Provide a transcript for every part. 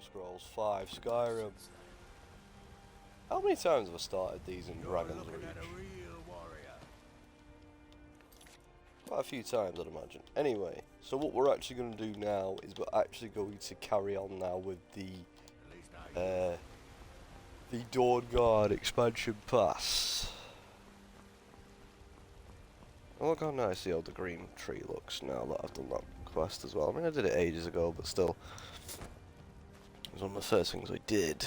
Scrolls 5 Skyrim. How many times have I started these in Dragon's Reach? Quite a few times, I'd imagine. Anyway, so what we're actually going to do now is we're actually going to carry on now with the Dawn Guard expansion pass. Oh, look how nice the old green tree looks now that I've done that quest as well. I mean, I did it ages ago, but still, it was one of the first things I did.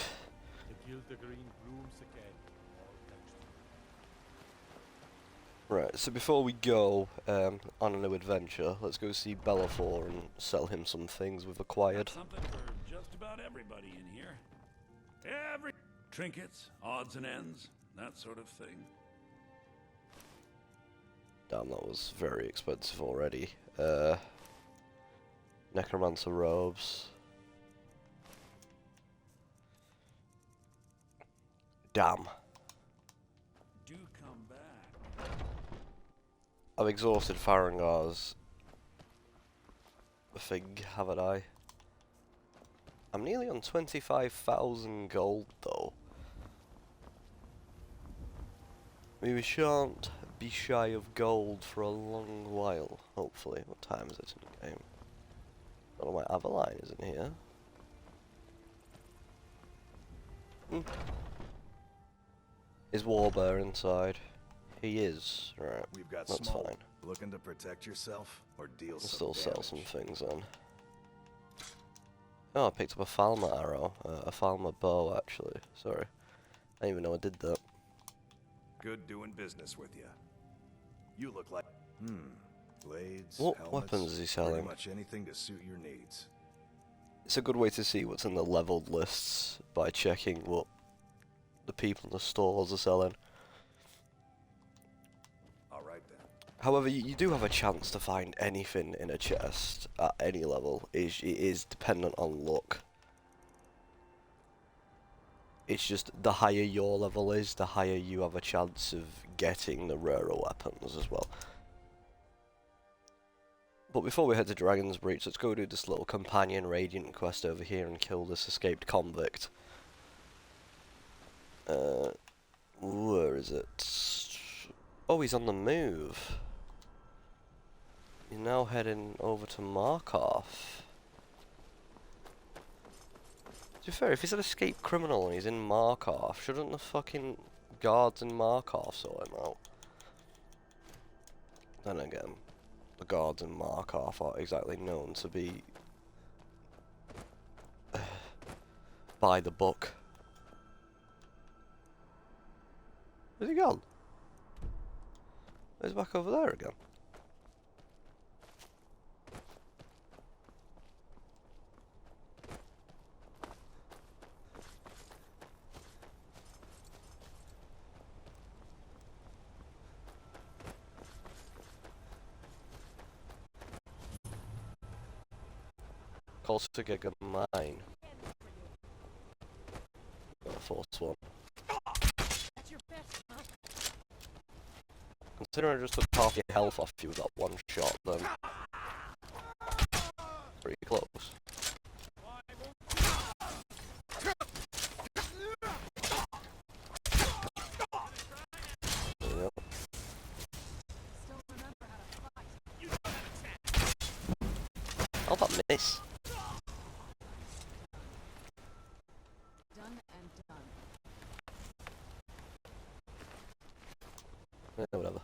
Right, so before we go on a new adventure, let's go see Bellafor and sell him some things we've acquired. Something for just about everybody in here. Trinkets, odds and ends, that sort of thing. Damn, that was very expensive already. Necromancer robes. Damn. Do come back. I've exhausted Farengar's thing, haven't I? I'm nearly on 25,000 gold though. We shan't be shy of gold for a long while, hopefully. What time is it in the game? Oh, my Avaline isn't here. Is Warbear inside? He is. Right, We've got that's small. fine. Looking to protect yourself or deal I'll some still sell damage? some things then. Oh, I picked up a Falmer arrow. A Falmer bow, actually. Sorry. I didn't even know I did that. Good doing business with you. You look like... Blades, What helmets, weapons is he selling? pretty much anything to suit your needs. It's a good way to see what's in the leveled lists by checking what the people in the stores are selling. Alright then. However, you do have a chance to find anything in a chest at any level. It is dependent on luck. It's just the higher your level is, the higher you have a chance of getting the rarer weapons as well. But before we head to Dragon's Breach, let's go do this little companion Radiant quest over here and kill this escaped convict. Where is it? Oh, he's on the move. He's now heading over to Markov. To be fair, if he's an escaped criminal and he's in Markov, shouldn't the fucking guards in Markov sort him out? Then again, the guards in Markov aren't exactly known to be by the book. Where's he gone? He's back over there again. Calls to Giga mine. Force one. Considering I just took half your health off you with that one shot, then pretty close. There we go. How'd that miss? Yeah, whatever.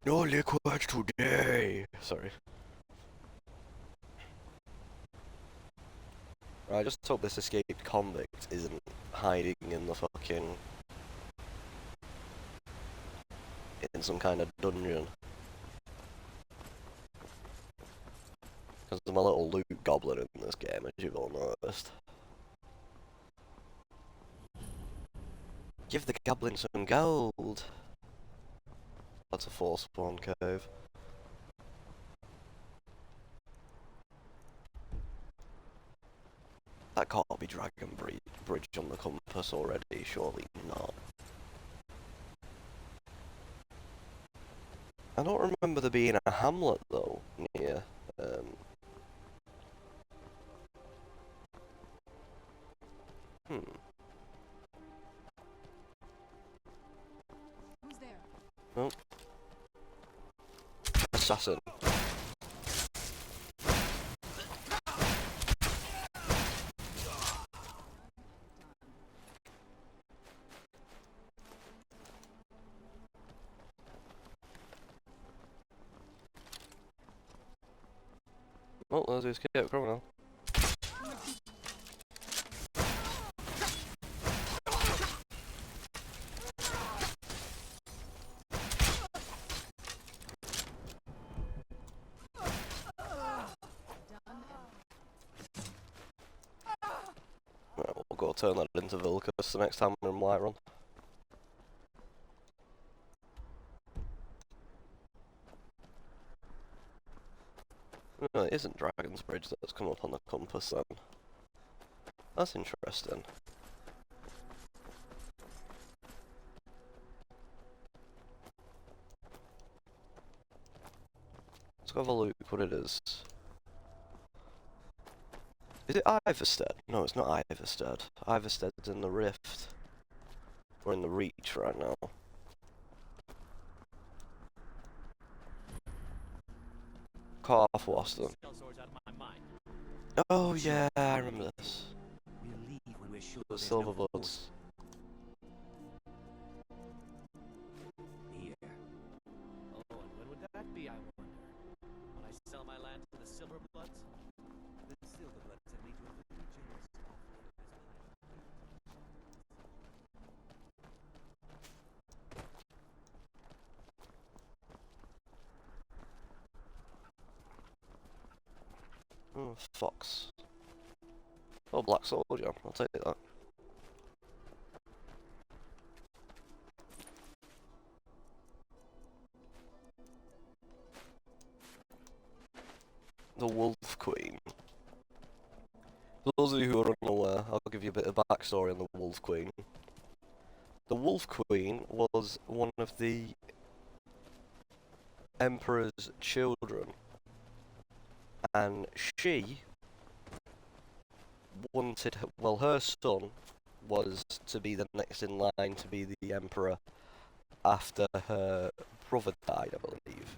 No liquids today! Sorry. I just hope this escaped convict isn't hiding in the fucking... in some kind of dungeon. Because I'm a little loot goblin in this game, as you've all noticed. Give the goblin some gold! That's a force spawn cave. That can't be Dragon Bridge on the compass already, surely not. I don't remember there being a hamlet though near assassin. Oh, there's the escape criminal. Right, we'll go turn that into Vilcus the next time we're in Whiterun. No, it isn't Dragon's Bridge that's come up on the compass then. That's interesting. Let's go have a look what it is. Is it Iverstead? No, it's not Iverstead. Iverstead's in the Rift. We're in the Reach right now. Carfwaston. Oh yeah, I remember this. The Silverbloods. Here. Oh, and when would that be, I wonder? When I sell my land to the Silverbloods? The Silverbloods have me to a very generous Oh, Fox. Oh, Black Soldier. I'll take that. The Wolf Queen. For those of you who are unaware, I'll give you a bit of backstory on the Wolf Queen. The Wolf Queen was one of the Emperor's children, and she wanted, well, her son was to be the next in line to be the Emperor after her brother died, I believe.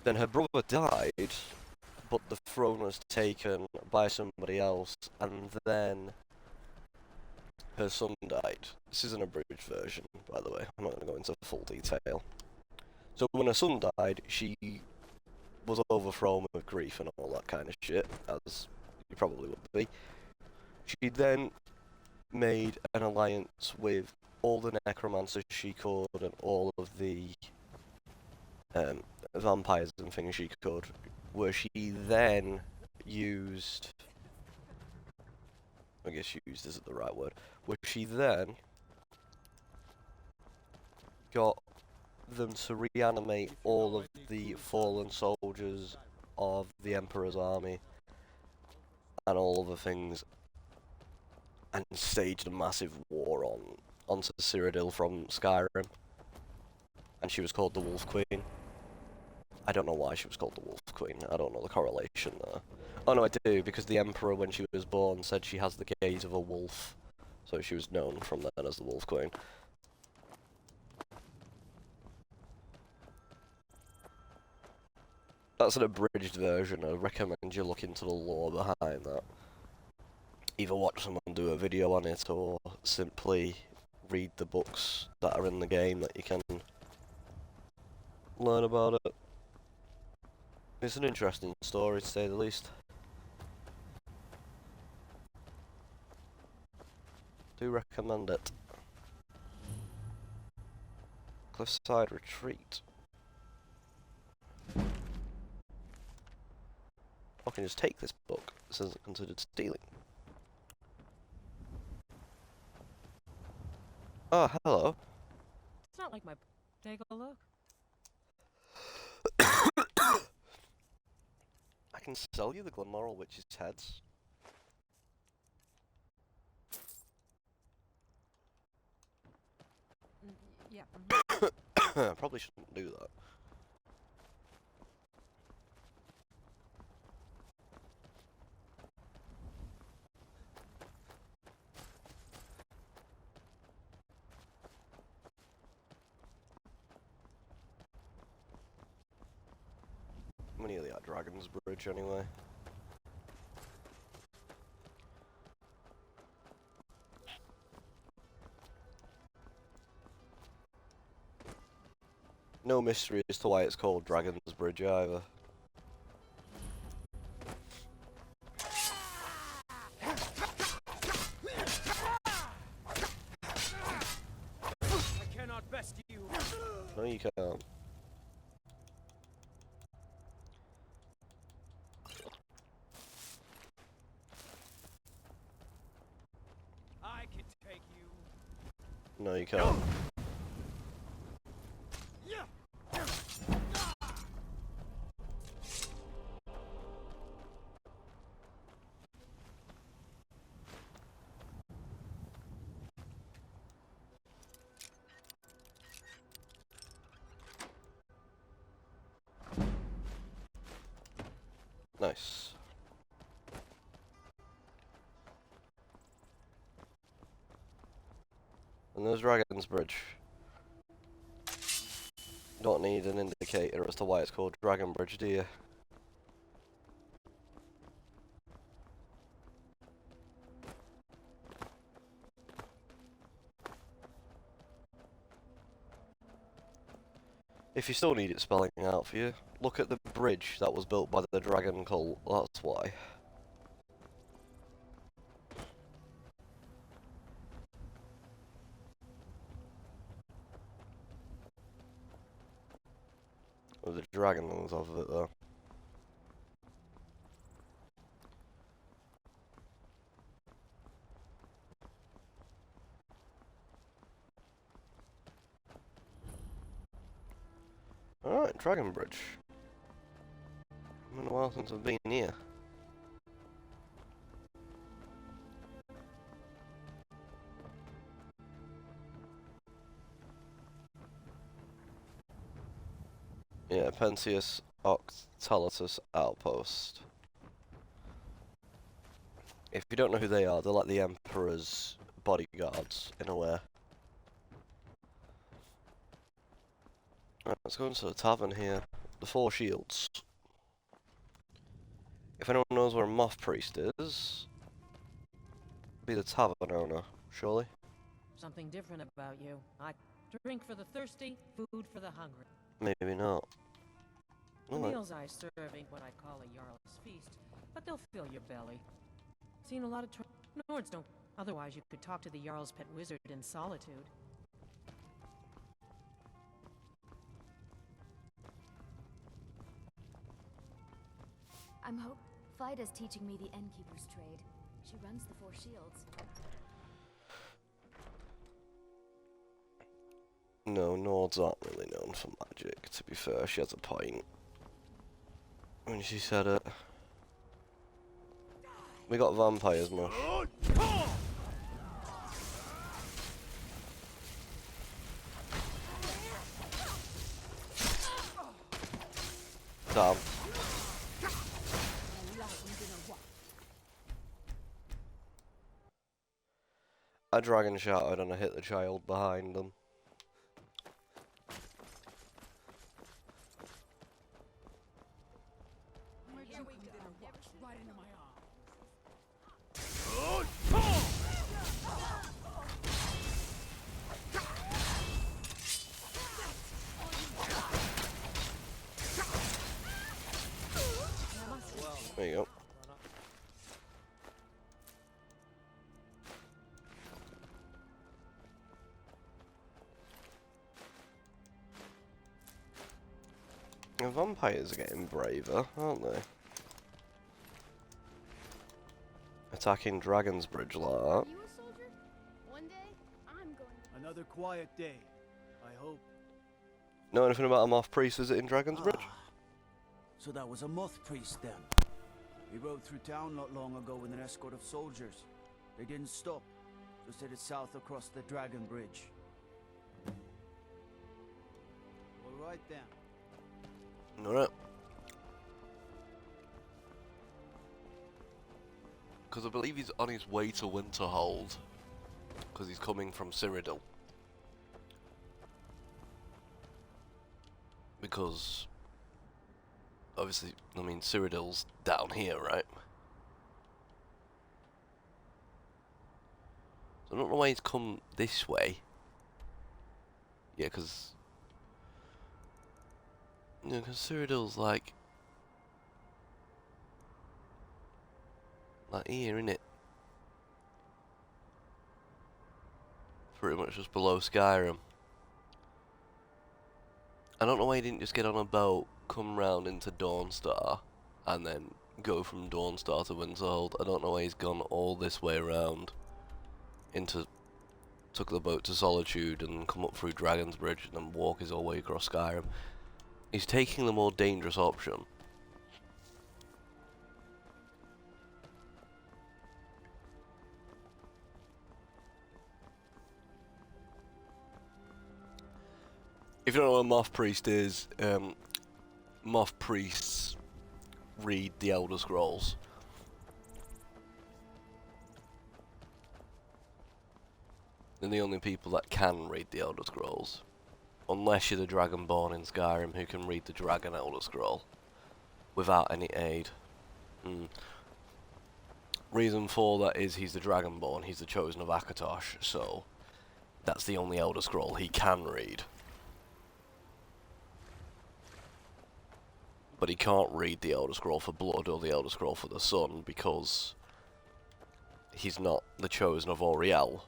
Then her brother died, but the throne was taken by somebody else, and then her son died. This is an abridged version, by the way. I'm not going to go into full detail. So when her son died, she was overthrown with grief and all that kind of shit, as you probably would be. She then made an alliance with all the necromancers she could and all of the vampires and things she could, where she then used, I guess used isn't the right word, where she then got them to reanimate all of the fallen soldiers of the Emperor's army and all other things, and staged a massive war onto Cyrodiil from Skyrim. And she was called the Wolf Queen. I don't know why she was called the Wolf Queen. I don't know the correlation there. Oh no, I do, because the Emperor, when she was born, said she has the gaze of a wolf. So she was known from then as the Wolf Queen. That's an abridged version. I recommend you look into the lore behind that. Either watch someone do a video on it, or simply read the books that are in the game that you can learn about it. It's an interesting story, to say the least. Do recommend it. Cliffside Retreat. I can just take this book. This isn't considered stealing. Oh, hello. It's not like my... Take a look. I can sell you the Glenmoral Witch's heads. Yeah. Probably shouldn't do that. I'm nearly at Dragon's Bridge anyway. No mystery as to why it's called Dragon's Bridge either. I cannot best you. No, you can't. I can take you. No, you can't. Nice. And there's Dragon's Bridge. Don't need an indicator as to why it's called Dragon Bridge, do you? If you still need it spelling out for you, look at the bridge that was built by the Dragon Cult, that's why. With the dragon ones off of it though. Alright, Dragon Bridge. It's been a while since I've been here. Yeah, Pentheus Octalitus Outpost. If you don't know who they are, they're like the Emperor's bodyguards, in a way. Right, let's go into the tavern here. The Four Shields. If anyone knows where a Moth Priest is, be the tavern owner, surely. Something different about you. I drink for the thirsty, food for the hungry. Maybe not. The Alright. meals I serve ain't what I call a Jarl's feast, but they'll fill your belly. Seen a lot of Nords don't. Otherwise, you could talk to the Jarl's pet wizard in solitude. I'm hope Fida's teaching me the Innkeeper's trade. She runs the Four Shields. No, Nords aren't really known for magic, to be fair. She has a point when she said it. We got vampires, Mush. Damn. A dragon shouted and I hit the child behind them. There you go. The vampires are getting braver, aren't they? Attacking Dragon's Bridge like that. Are you a soldier? One day, I'm going to... Another quiet day, I hope. Know anything about a Moth Priest visiting Dragon's Bridge? So that was a Moth Priest then. He rode through town not long ago with an escort of soldiers. They didn't stop, just headed south across the Dragon Bridge. All right then. Alright. Because I believe he's on his way to Winterhold. Because he's coming from Cyrodiil. Because obviously, I mean, Cyrodiil's down here, right? So I don't know why he's come this way. Yeah, because... You know, because Cyrodiil's like here, innit? Pretty much just below Skyrim. I don't know why he didn't just get on a boat, come round into Dawnstar, and then go from Dawnstar to Winterhold. I don't know why he's gone all this way around into... Took the boat to Solitude and come up through Dragon's Bridge and then walk his whole way across Skyrim. He's taking the more dangerous option. If you don't know what a Moth Priest is, Moth Priests read the Elder Scrolls. They're the only people that can read the Elder Scrolls. Unless you're the Dragonborn in Skyrim who can read the Dragon Elder Scroll without any aid. Reason for that is he's the Dragonborn, he's the chosen of Akatosh, so that's the only Elder Scroll he can read. But he can't read the Elder Scroll for Blood or the Elder Scroll for the Sun because he's not the chosen of Auriel.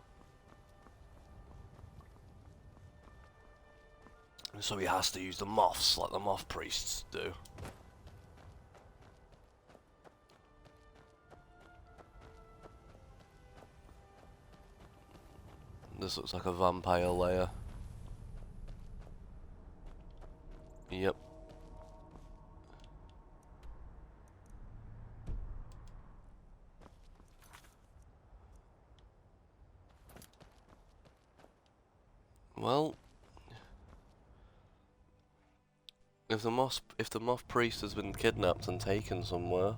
So he has to use the moths like the Moth Priests do. This looks like a vampire lair. Yep. Well, if the Moth Priest has been kidnapped and taken somewhere,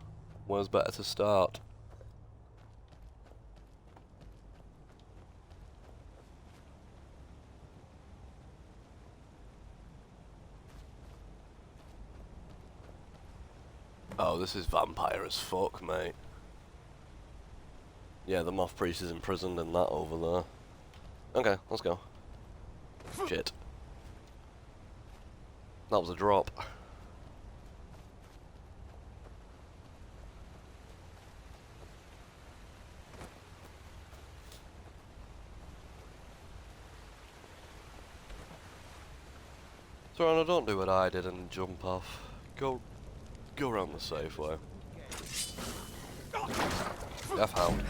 where's better to start? Oh, this is vampire as fuck, mate. Yeah, the Moth Priest is imprisoned in that over there. Okay, let's go. Shit. That was a drop. So, Anna, don't do what I did and jump off. Go around the safe way. F-hound.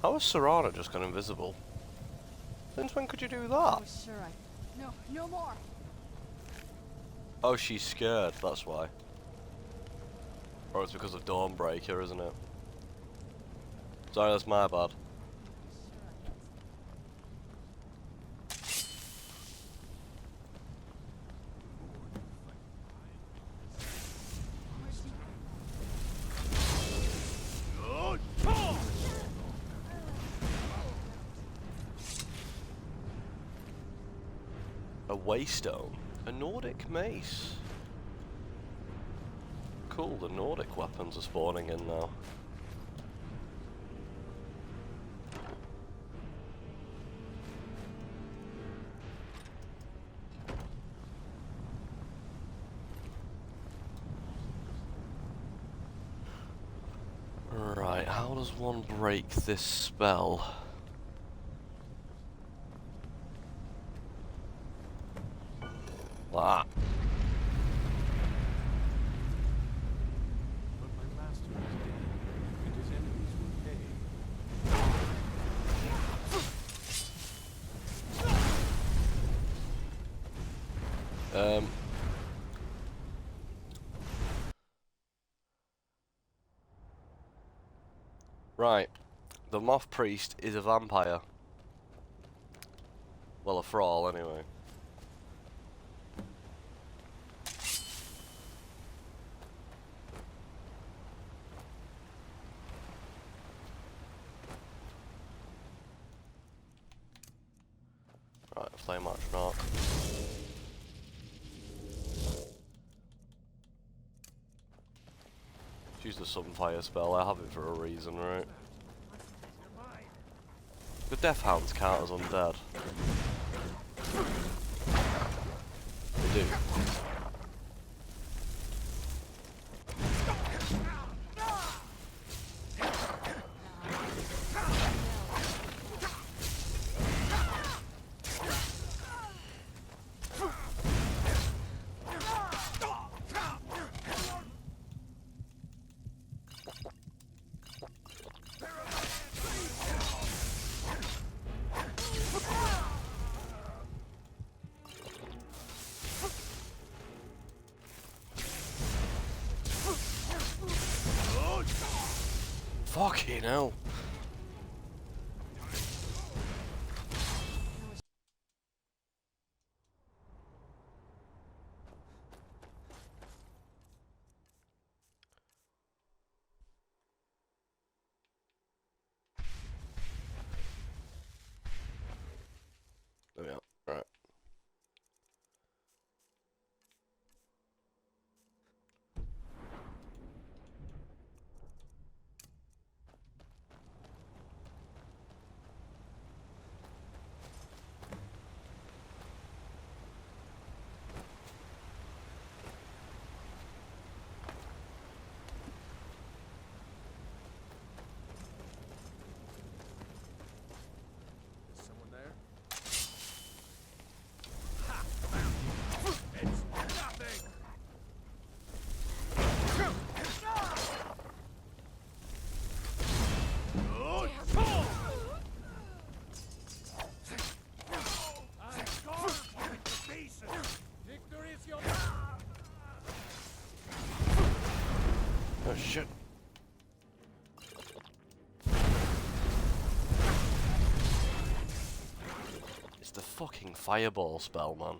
How has Serana just gone invisible? Since when could you do that? Oh, sure, no more. Oh, she's scared, that's why. Or it's because of Dawnbreaker, isn't it? Sorry, that's my bad. A Waystone. A Nordic mace. Cool, the Nordic weapons are spawning in now. Right, how does one break this spell? Like that. But my master is dead, and his enemies will pay. Right. The Moth Priest is a vampire. Well, a thrall, anyway. Right, flame astronaut. Use the Sunfire spell, I have it for a reason, right? The Death Hounds count as undead. They do. Fucking hell. There we are. Right. Is someone there? Oh shit. It's the fucking fireball spell, man.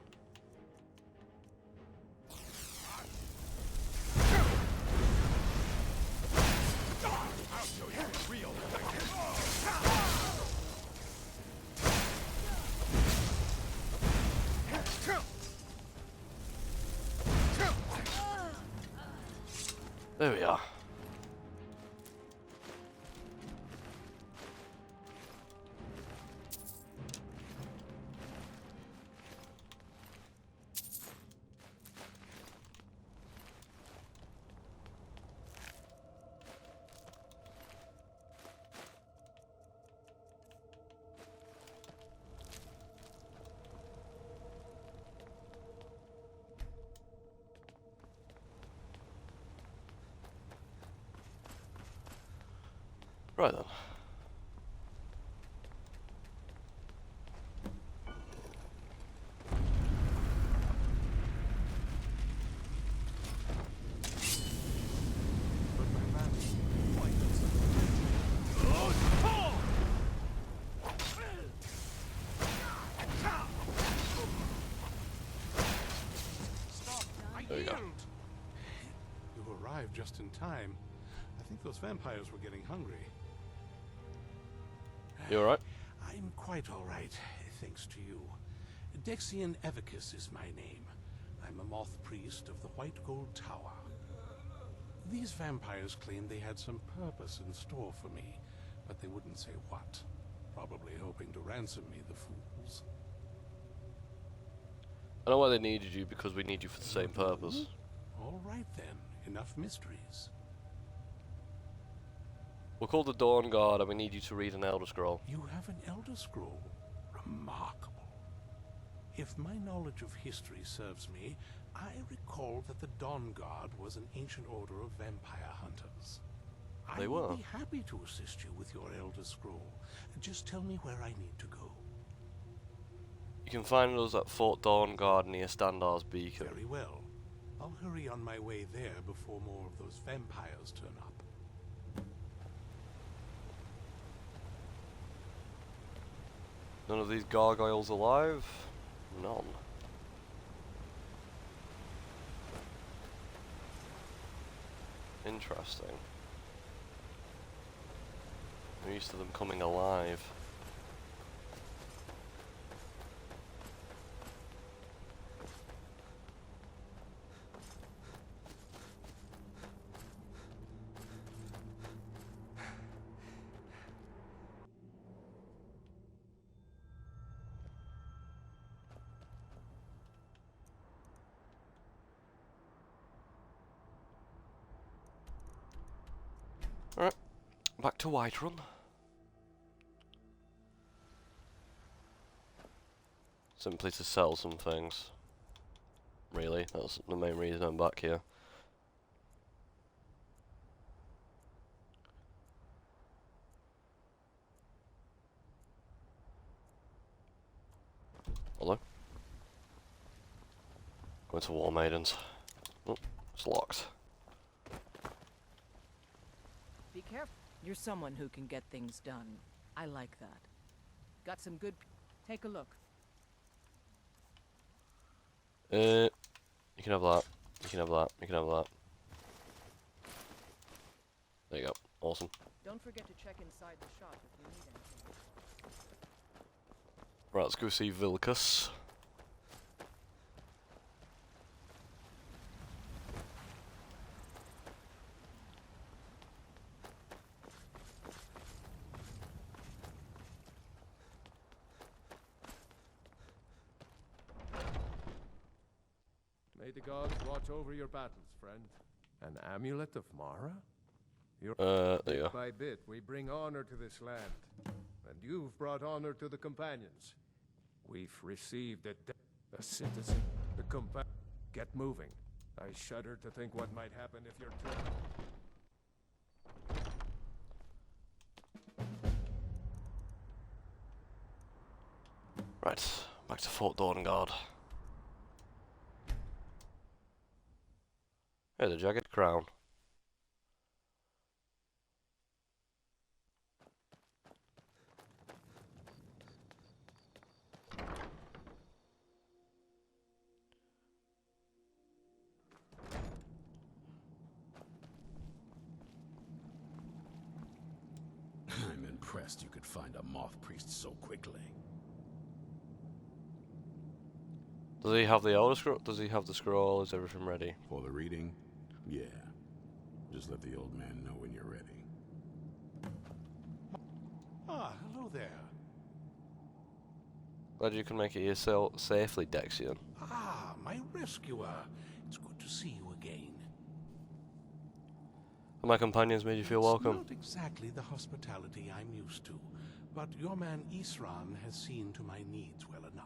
There we are. Right then. There we go. You arrived just in time. I think those vampires were getting hungry. You alright? I'm quite all right, thanks to you. Dexian Evicus is my name. I'm a Moth priest of the White Gold Tower. These vampires claimed they had some purpose in store for me, but they wouldn't say what. Probably hoping to ransom me, the fools. I know why they needed you, because we need you for the same purpose. All right then, enough mysteries. We're called the Dawn Guard and we need you to read an Elder Scroll. You have an Elder Scroll. Remarkable. If my knowledge of history serves me, I recall that the Dawn Guard was an ancient order of vampire hunters. They I were. would be happy to assist you with your Elder Scroll. Just tell me where I need to go. You can find us at Fort Dawn Guard near Standar's Beacon. Very well. I'll hurry on my way there before more of those vampires turn up. None of these gargoyles alive? None. Interesting. I'm used to them coming alive. Alright, back to Whiterun. Simply to sell some things. Really, that's the main reason I'm back here. Hello? Going to War Maidens. Oh, it's locked. Be careful. You're someone who can get things done. I like that. Got some good... Take a look. You can have that. You can have that. You can have that. There you go. Awesome. Don't forget to check inside the shop if you need anything. Right, let's go see Vilcus. May the gods watch over your battles, friend. An amulet of Mara? There you go. Bit by bit, we bring honor to this land. And you've brought honor to the companions. We've received a citizen. The Get moving. I shudder to think what might happen if you're too... Right, back to Fort Dorngard. Hey, the jagged crown. I'm impressed you could find a Moth priest so quickly. Does he have the Elder Scroll? Does he have the scroll? Is everything ready? For the reading? Yeah. Just let the old man know when you're ready. Ah, hello there. Glad you can make it here safely, Dexion. Ah, my rescuer. It's good to see you again. And my companions made you feel welcome. It's not exactly the hospitality I'm used to, but your man Isran has seen to my needs well enough.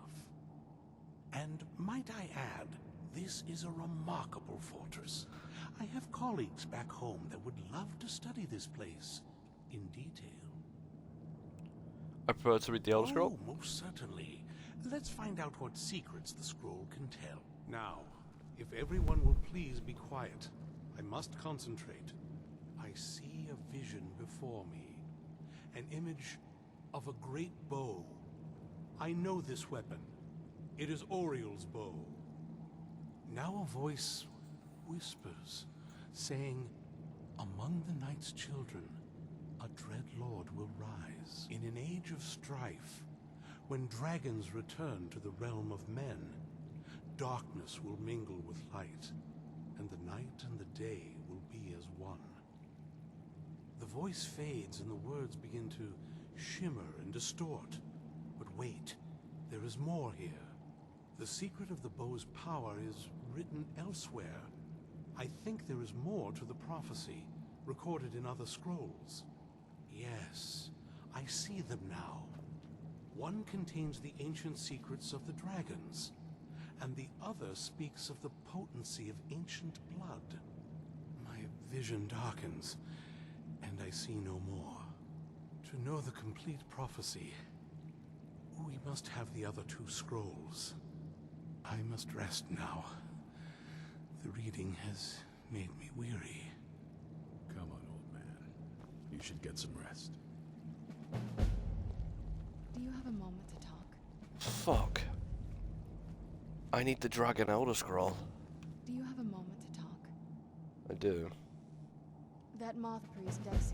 And might I add, this is a remarkable fortress. I have colleagues back home that would love to study this place in detail. I prefer to read the Elder Scroll. Oh, most certainly. Let's find out what secrets the scroll can tell. Now, if everyone will please be quiet, I must concentrate. I see a vision before me. An image of a great bow. I know this weapon. It is Oriel's bow. Now a voice whispers, saying, among the night's children, a dread lord will rise. In an age of strife, when dragons return to the realm of men, darkness will mingle with light, and the night and the day will be as one. The voice fades and the words begin to shimmer and distort. But wait, there is more here. The secret of the bow's power is written elsewhere. I think there is more to the prophecy, recorded in other scrolls. Yes, I see them now. One contains the ancient secrets of the dragons, and the other speaks of the potency of ancient blood. My vision darkens, and I see no more. To know the complete prophecy, we must have the other two scrolls. I must rest now. The reading has made me weary. Come on, old man. You should get some rest. Do you have a moment to talk? Fuck. I need the Dragon Elder Scroll. Do you have a moment to talk? I do. That Moth priest, Dexian.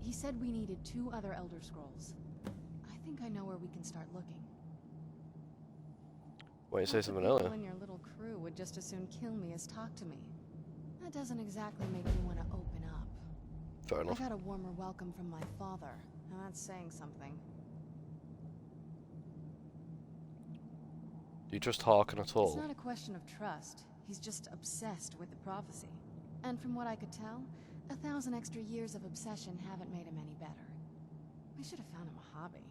He said we needed 2 other Elder Scrolls. I think I know where we can start looking. Why you say Lots of something people earlier? in your little crew would just as soon kill me as talk to me. That doesn't exactly make me want to open up. Fair enough. I got a warmer welcome from my father, and that's saying something. Do you trust Harkin at It's all? not a question of trust. He's just obsessed with the prophecy. And from what I could tell, 1,000 extra years of obsession haven't made him any better. We should have found him a hobby.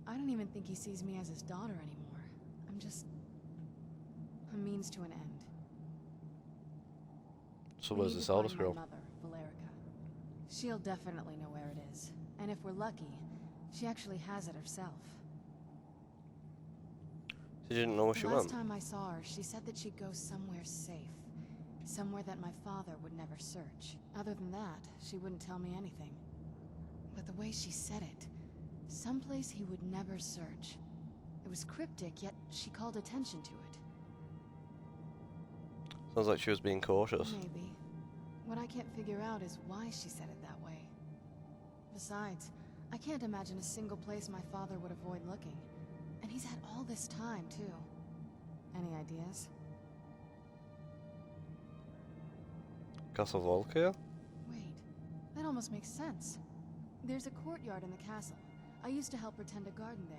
I don't even think he sees me as his daughter anymore. I'm just a means to an end. So We where's need this to Elder find Scroll? my mother, Valerica. She'll definitely know where it is. And if we're lucky, she actually has it herself. You didn't know where she The went? last time I saw her, she said that she'd go somewhere safe. Somewhere that my father would never search. Other than that, she wouldn't tell me anything. But the way she said it, someplace he would never search. It was cryptic, yet she called attention to it. Sounds like she was being cautious. Maybe. What I can't figure out is why she said it that way. Besides, I can't imagine a single place my father would avoid looking. And he's had all this time, too. Any ideas? Castle Volkia? Wait, that almost makes sense. There's a courtyard in the castle. I used to help her tend a garden there.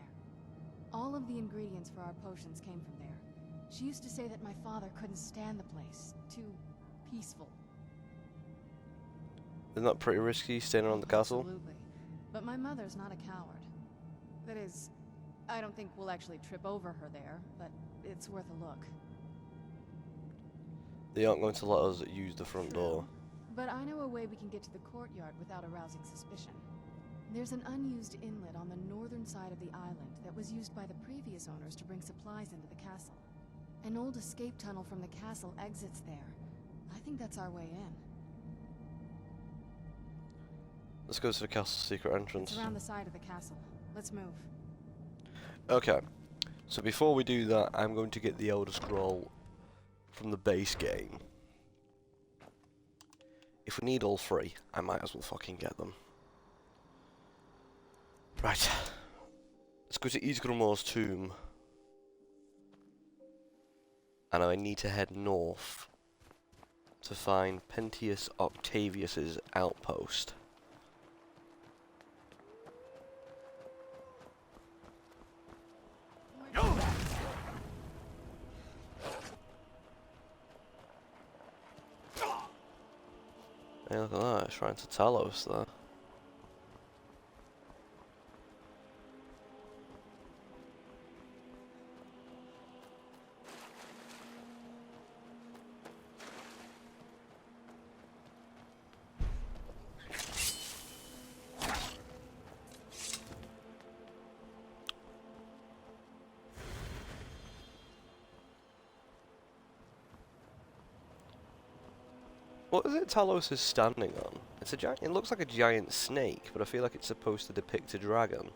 All of the ingredients for our potions came from there. She used to say that my father couldn't stand the place. Too peaceful. Isn't that pretty risky, staying around the castle? Absolutely. But my mother's not a coward. That is, I don't think we'll actually trip over her there, but it's worth a look. They aren't going to let us use the front door. But I know a way we can get to the courtyard without arousing suspicion. There's an unused inlet on the northern side of the island that was used by the previous owners to bring supplies into the castle. An old escape tunnel from the castle exits there. I think that's our way in. Let's go to the castle's secret entrance. It's around the side of the castle. Let's move. Okay, so before we do that, I'm going to get the Elder Scroll from the base game. If we need all 3, I might as well fucking get them. Right, let's go to Ysgramor's tomb. And I need to head north to find Pentius Octavius's outpost. Hey, look at that, Shrine to Talos there. What is it Talos is standing on? It's a giant. It looks like a giant snake, but I feel like it's supposed to depict a dragon.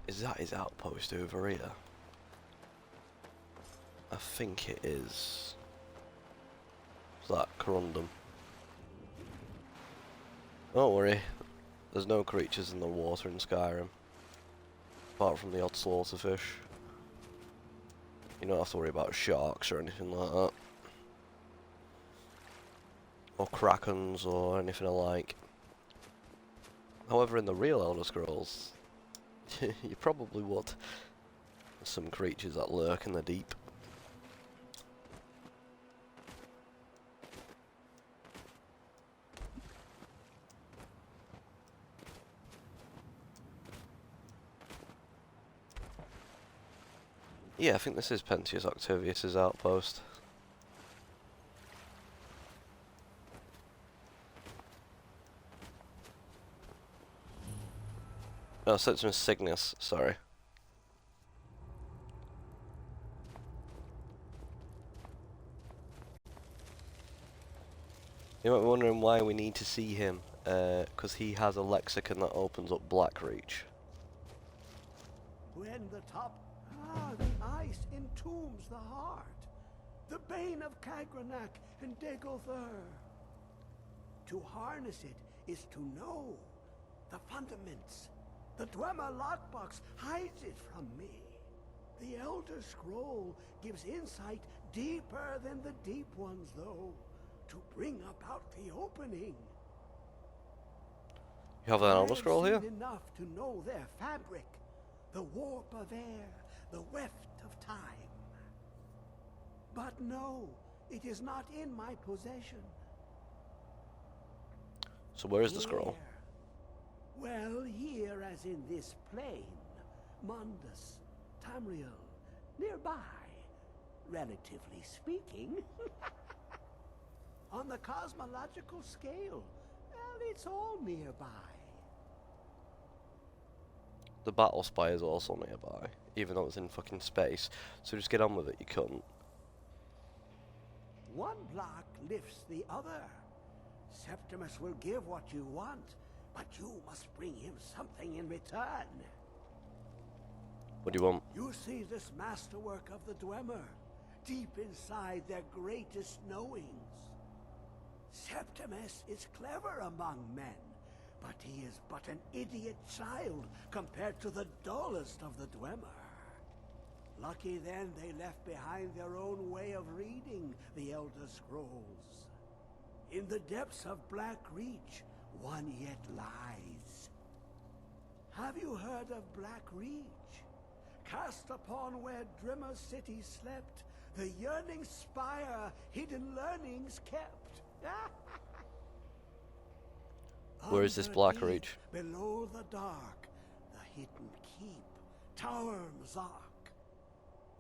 Is that his outpost over here? I think it is. What's that? Corundum. Don't worry. There's no creatures in the water in Skyrim. Apart from the odd slaughterfish. You don't have to worry about sharks or anything like that. Or krakens or anything alike. However, in the real Elder Scrolls, you probably would. There's some creatures that lurk in the deep. Yeah, I think this is Pentius Octavius's outpost. No, Septimus Cygnus, sorry. You might be wondering why we need to see him, because he has a lexicon that opens up Blackreach. When the top... the ice entombs the heart. The bane of Kagranak and Degother. To harness it is to know the fundaments. The Dwemer lockbox hides it from me. The Elder Scroll gives insight deeper than the deep ones, though, to bring about the opening. You have an Elder Scroll here? Enough to know their fabric, the warp of air, the weft of time. But no, it is not in my possession. So where is the scroll? Well, here as in this plain, Mundus, Tamriel, nearby, relatively speaking. On the cosmological scale, well, it's all nearby. The Battle Spire is also nearby, even though it's in fucking space. So just get on with it, you cunt. One block lifts the other. Septimus will give what you want, but you must bring him something in return. What do you want? You see this masterwork of the Dwemer, deep inside their greatest knowings. Septimus is clever among men, but he is but an idiot child compared to the dullest of the Dwemer. Lucky then they left behind their own way of reading the Elder Scrolls. In the depths of Blackreach, one yet lies. Have you heard of Blackreach? Cast upon where Drimmer city slept, the yearning spire hidden learnings kept. Where is this Blackreach? Below the dark, the hidden keep, Tower Mzark.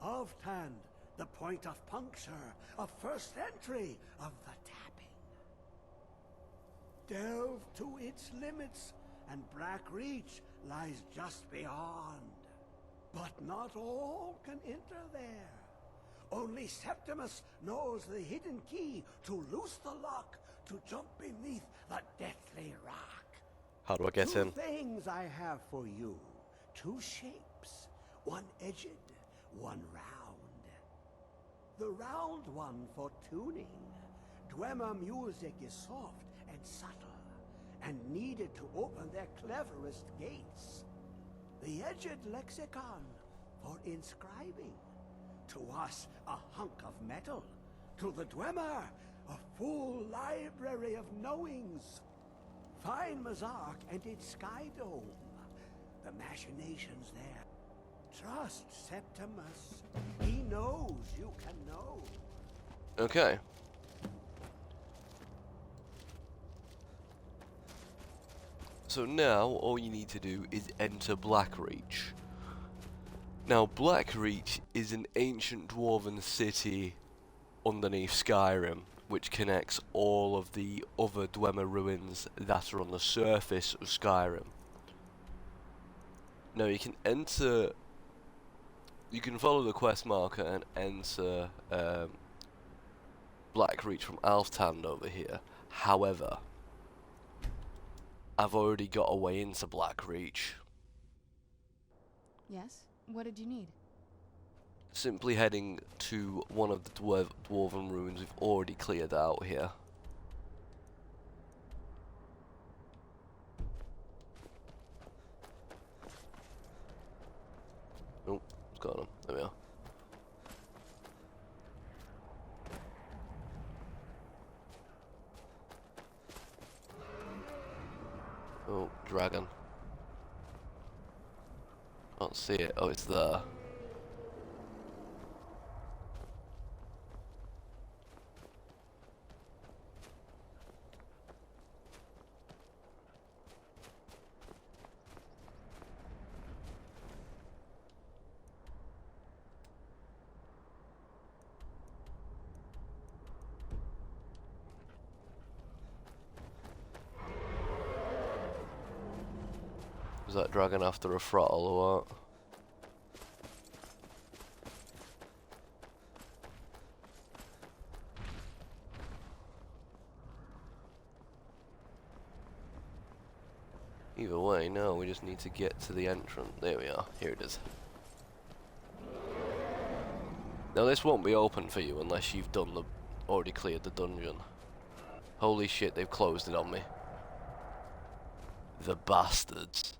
Of Tand, the point of puncture, of first entry of the tapping. Delve to its limits, and Blackreach lies just beyond. But not all can enter there. Only Septimus knows the hidden key to loose the lock, to jump beneath the deathly rock. How do I get in? 2 things I have for you. 2 shapes. One edged, one round. The round one for tuning. Dwemer music is soft and subtle, and needed to open their cleverest gates. The edged lexicon for inscribing. To us, a hunk of metal. To the Dwemer, a full library of knowings. Find Mzark and its sky dome. The machinations there. Trust Septimus. He knows you can know. Okay. So now, all you need to do is enter Blackreach. Now, Blackreach is an ancient dwarven city underneath Skyrim, which connects all of the other Dwemer ruins that are on the surface of Skyrim. Now, you can enter... You can follow the quest marker and enter Blackreach from Alftand over here. However, I've already got a way into Blackreach. Yes? What did you need? Simply heading to one of the dwarven ruins we've already cleared out here. Oh, what's going on? There we are. Oh, dragon. Can't see it. Oh, it's there. Was that dragon after a throttle or what? Either way, no, we just need to get to the entrance. There we are. Here it is. Now this won't be open for you unless you've already cleared the dungeon. Holy shit, they've closed it on me. The bastards.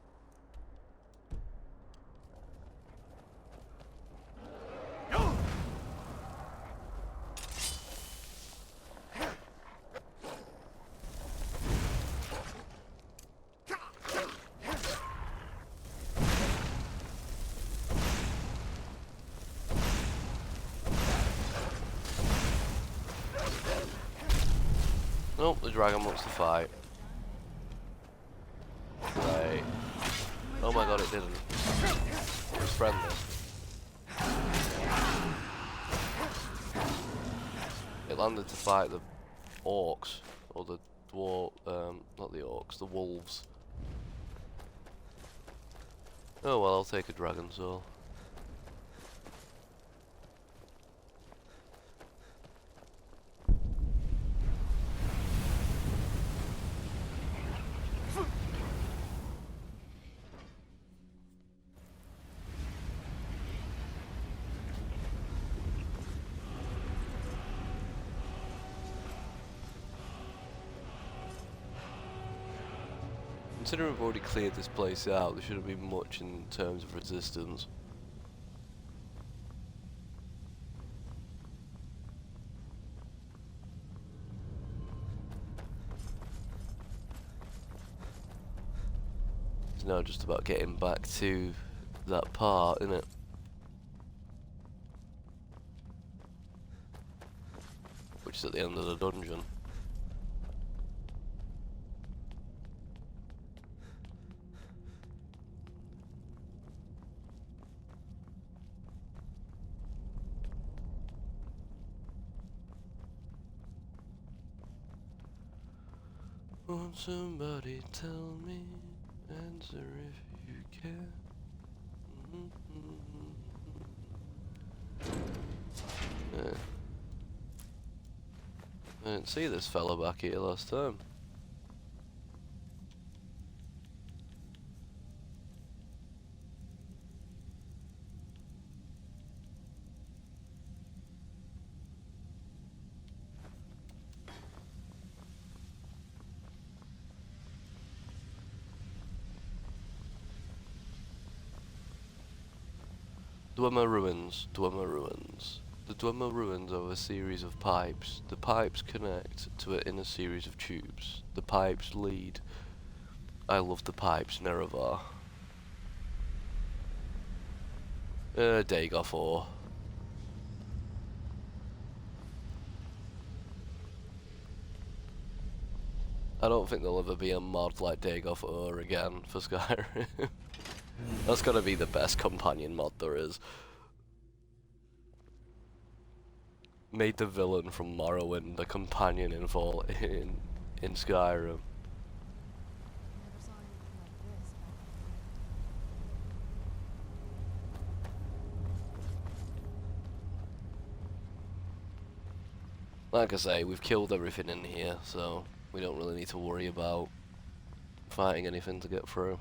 Nope, the dragon wants to fight. Right. Oh my god, it didn't. It was friendly. It landed to fight the orcs, or the not the orcs, the wolves. Oh well, I'll take a dragon soul. Considering we've already cleared this place out, there shouldn't be much in terms of resistance. It's now just about getting back to that part, isn't it? Which is at the end of the dungeon. Won't somebody tell me, answer if you can. Yeah. I didn't see this fella back here last time. Dwemer Ruins, Dwemer Ruins. The Dwemer Ruins are a series of pipes. The pipes connect to it in a series of tubes. The pipes lead. I love the pipes, Nerevar. Dagoth ore. I don't think there'll ever be a mod like Dagoth ore again for Skyrim. That's gotta be the best companion mod there is. Made the villain from Morrowind the companion in Skyrim. Like I say, we've killed everything in here, so we don't really need to worry about fighting anything to get through.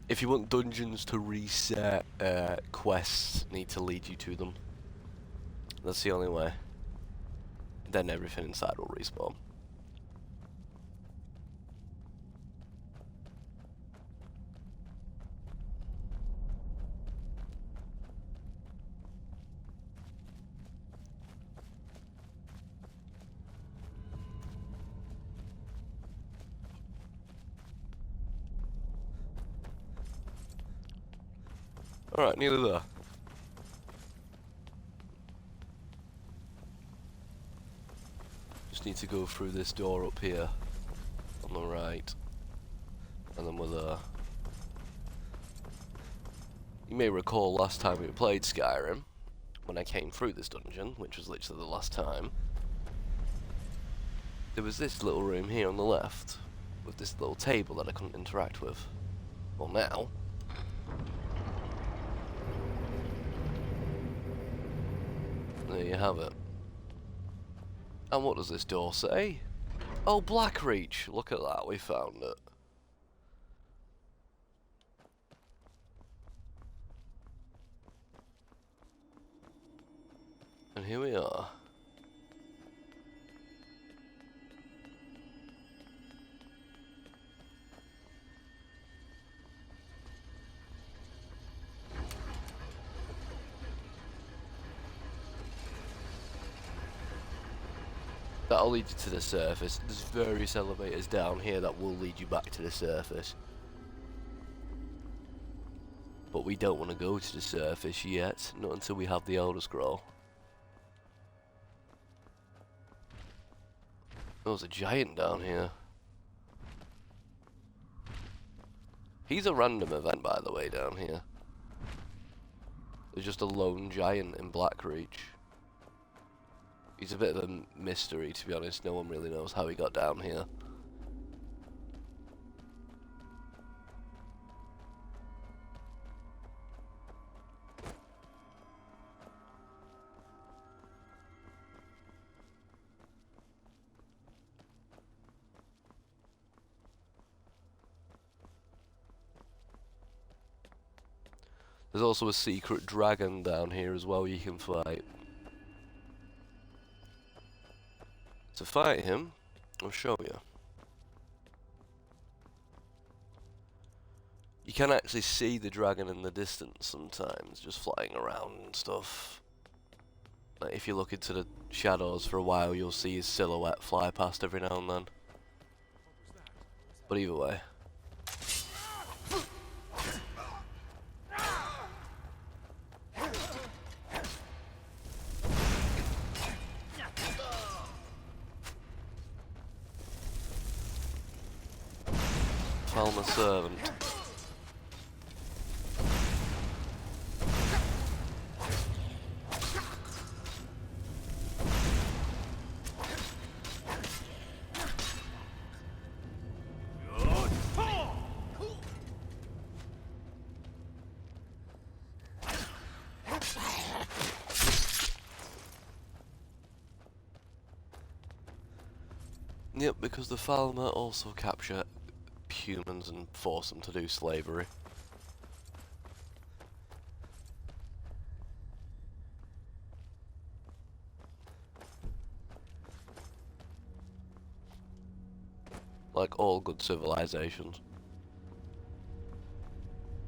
If you want dungeons to reset, quests need to lead you to them. That's the only way. Then everything inside will respawn. Alright, nearly there. Just need to go through this door up here on the right, and then we're there. You may recall last time we played Skyrim, when I came through this dungeon, which was literally the last time, there was this little room here on the left, with this little table that I couldn't interact with. Well now, there you have it. And what does this door say? Oh, Blackreach! Look at that, we found it. And here we are. That'll lead you to the surface. There's various elevators down here that will lead you back to the surface. But we don't want to go to the surface yet, not until we have the Elder Scroll. There's a giant down here. He's a random event, by the way, down here. There's just a lone giant in Blackreach. He's a bit of a mystery, to be honest. No one really knows how he got down here. There's also a secret dragon down here as well you can fight. To fight him, I'll show you. You can actually see the dragon in the distance sometimes, just flying around and stuff. Like if you look into the shadows for a while, you'll see his silhouette fly past every now and then. But either way. Falmer servant. Yep, because the Falmer also capture humans and force them to do slavery. Like all good civilizations.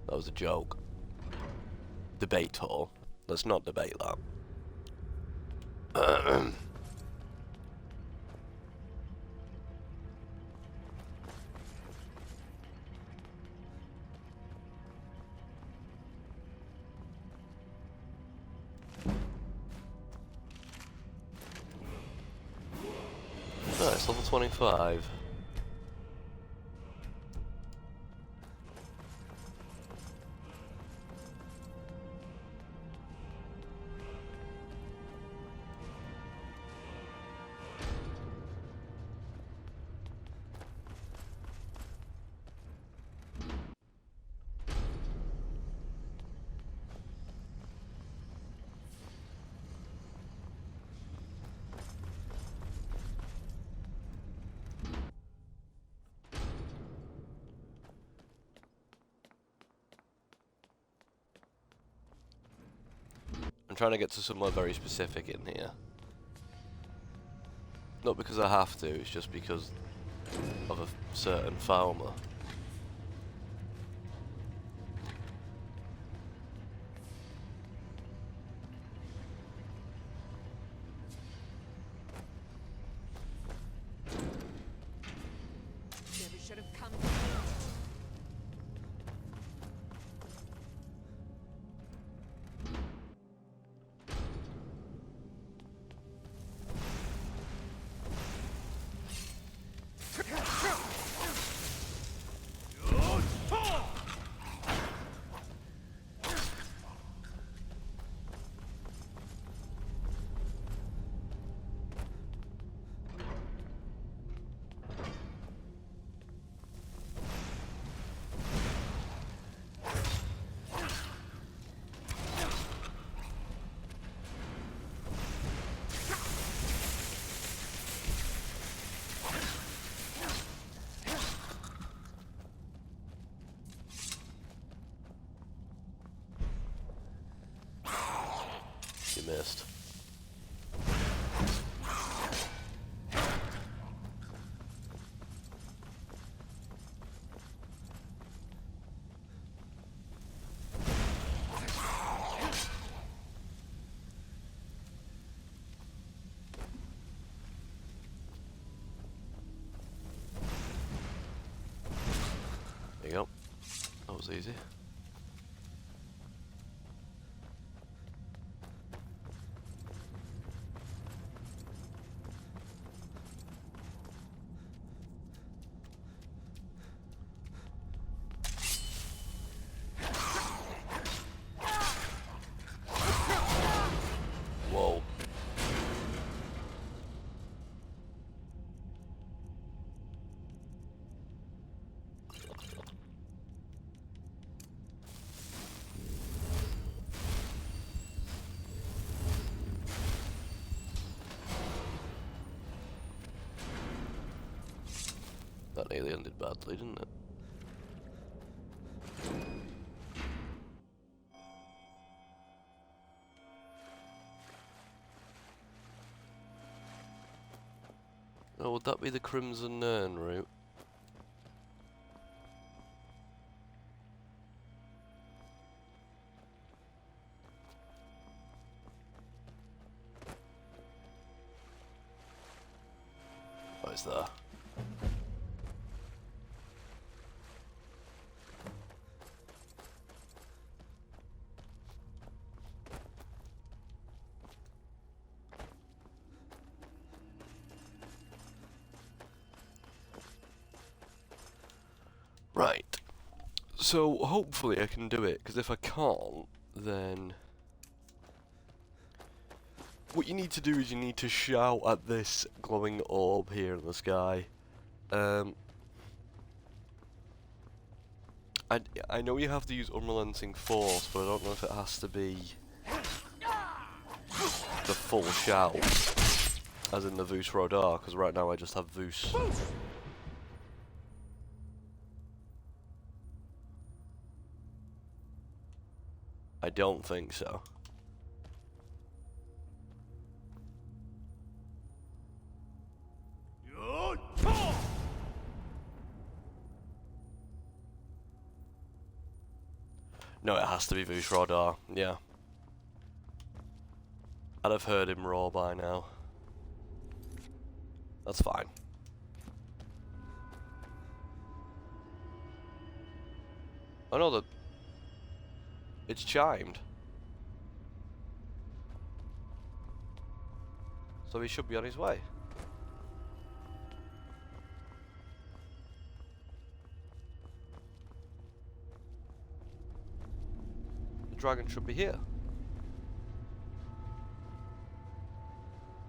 That was a joke. Debate hall. Let's not debate that. Nice, level 25. I'm trying to get to somewhere very specific in here. Not because I have to, it's just because of a certain Falmer. Never should have come. he missed. There you go. That was easy. Whoa. That nearly ended badly, didn't it? Oh, would that be the Crimson Urn route? What is there? Right, so hopefully I can do it, because if I can't, then what you need to do is you need to shout at this glowing orb here in the sky. I know you have to use unrelenting force, but I don't know if it has to be the full shout, as in the Vus Rodar, because right now I just have Vus. I don't think so. No, it has to be Vus Rodar, yeah. I'd have heard him roar by now. That's fine. Oh no, it's chimed. So he should be on his way. The dragon should be here.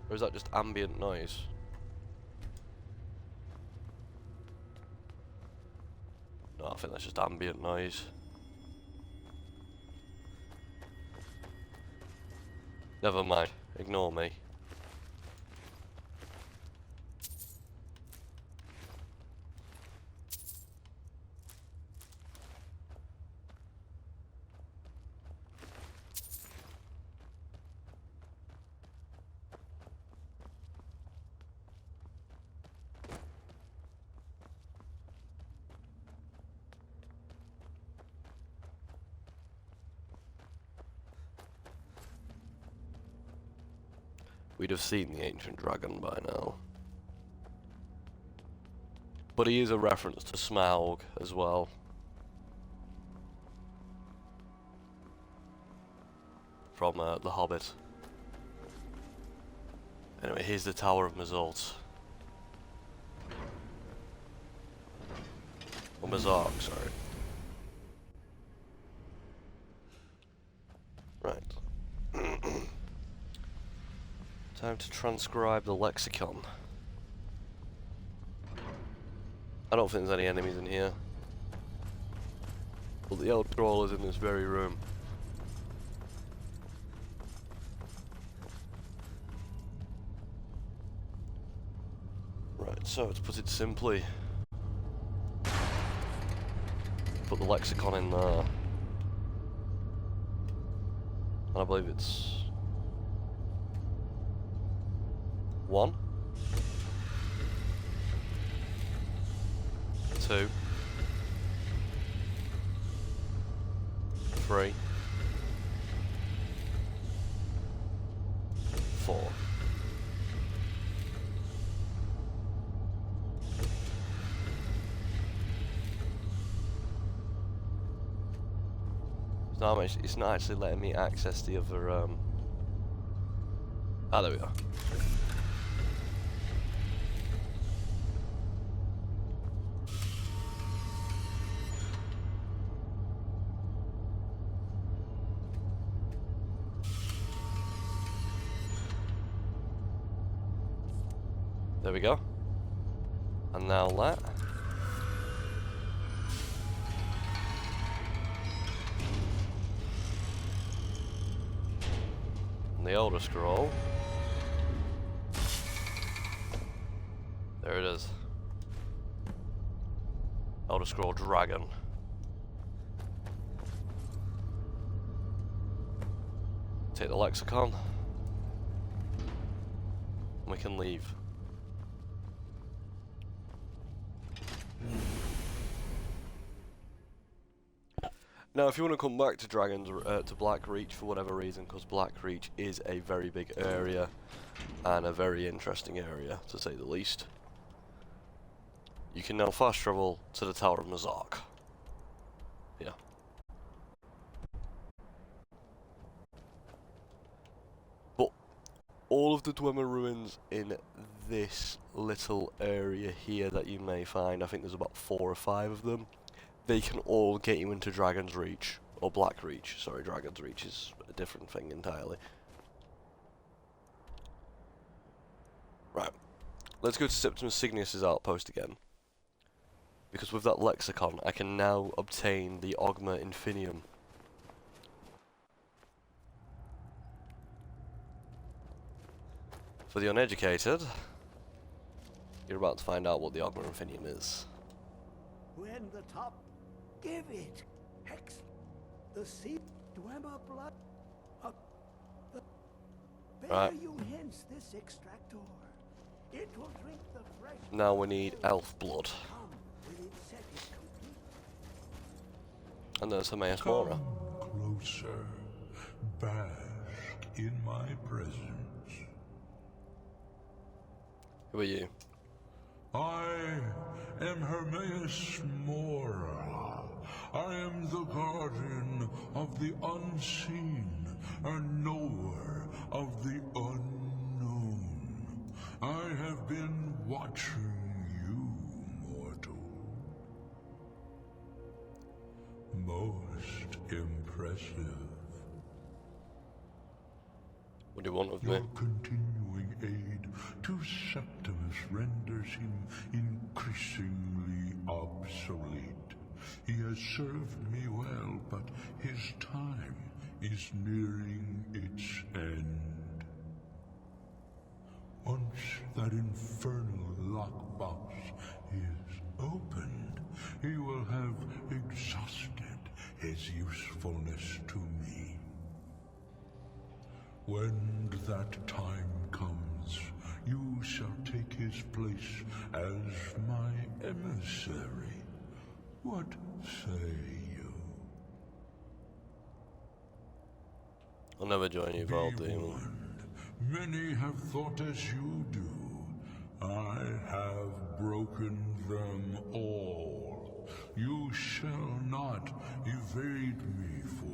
Or is that just ambient noise? No, I think that's just ambient noise. Never mind, ignore me. We'd have seen the ancient dragon by now. But he is a reference to Smaug as well. From The Hobbit. Anyway, here's the Tower of Mazalt. Or Mazark, sorry. Right. Time to transcribe the lexicon. I don't think there's any enemies in here. But the Elder Scroll is in this very room. Right, so to put it simply, put the lexicon in there. And I believe it's 1, 2, 3, 4. No, it's not actually letting me access the other, Ah, there we go. There we go. And now that. And the Elder Scroll. There it is. Elder Scroll Dragon. Take the lexicon. And we can leave. Now, if you want to come back to to Blackreach for whatever reason, because Blackreach is a very big area and a very interesting area, to say the least, you can now fast travel to the Tower of Mazark. Yeah. But all of the Dwemer ruins in this little area here that you may find, I think there's about 4 or 5 of them, they can all get you into Dragon's Reach, or Blackreach. Sorry, Dragon's Reach is a different thing entirely. Right, let's go to Septimus Signius' outpost again. Because with that lexicon, I can now obtain the Ogma Infinium. For the uneducated, you're about to find out what the Ogma Infinium is. When the top, give it. Hex, the sea, Dwemer blood. Bear you hence this extractor. It will drink the fresh. Now we need elf blood. And there's Hermaeus Mora. Closer, bask in my presence. Who are you? I am Hermaeus Mora. I am the guardian of the unseen, a knower of the unknown. I have been watching you, mortal. Most impressive. What do you want of me? Your continuing aid to Septimus renders him increasingly obsolete. He has served me well, but his time is nearing its end. Once that infernal lockbox is opened, he will have exhausted his usefulness to me. When that time comes, you shall take his place as my emissary. What say you? I'll never join you, Val Demon. Many have thought as you do. I have broken them all. You shall not evade me for